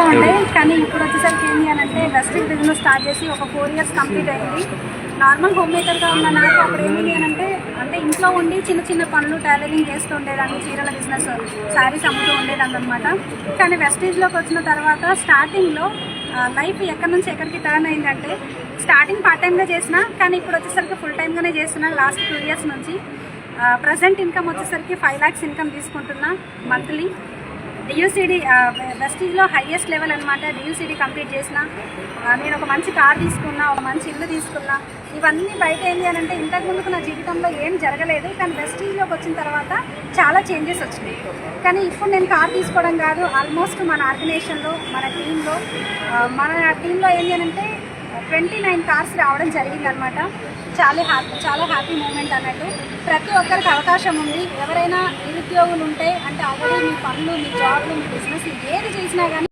ఉండే కానీ ఇప్పుడు వచ్చేసరికి ఏంటి అని అంటే వెస్ట్రిక్ బిజినెస్ స్టార్ట్ చేసి ఒక 4 years కంప్లీట్ అయింది. నార్మల్ హోమ్ మేకర్గా ఉన్న నాకు అప్పుడు ఏంటి అని అంటే ఇంట్లో ఉండి చిన్న చిన్న పనులు టైలరింగ్ చేస్తూ ఉండేదాన్ని, చీరల బిజినెస్, శారీస్ అమ్ముతూ ఉండేదాన్ని అనమాట. కానీ వెస్టేజ్లోకి వచ్చిన తర్వాత స్టార్టింగ్లో లైఫ్ ఎక్కడి నుంచి ఎక్కడికి టర్న్ అయిందంటే స్టార్టింగ్ పార్ట్ టైమ్గా చేసిన, కానీ ఇప్పుడు వచ్చేసరికి ఫుల్ టైమ్గానే చేస్తున్నాను లాస్ట్ 2 years నుంచి. ప్రజెంట్ ఇన్కమ్ వచ్చేసరికి 5 lakhs ఇన్కమ్ తీసుకుంటున్నా మంత్లీ. డియూసీడీ వెస్టీజ్లో హైయెస్ట్ లెవెల్ అనమాట. డియూసీడీ కంప్లీట్ చేసిన, నేను ఒక మంచి కార్ తీసుకున్నా, ఒక మంచి ఇల్లు తీసుకున్నా. ఇవన్నీ బయట ఏంటి అని అంటే ఇంతకుముందుకు నా జీవితంలో ఏం జరగలేదు, కానీ వెస్టీజ్లోకి వచ్చిన తర్వాత చాలా చేంజెస్ వచ్చినాయి. కానీ ఇప్పుడు నేను కార్ తీసుకోవడం కాదు, ఆల్మోస్ట్ మన ఆర్గనైజేషన్లో మన టీంలో ఏంటి అని అంటే 29 కార్స్ రావడం జరిగింది అనమాట. చాలా హ్యాపీ మూమెంట్ అన్నట్టు. ప్రతి ఒక్కరికి అవకాశం ఉంది. ఎవరైనా నిరుద్యోగులు ఉంటే అంటే ఆల్రెడీ మీ పనులు, మీ జాబ్లు, మీ బిజినెస్ ఏది చేసినా కానీ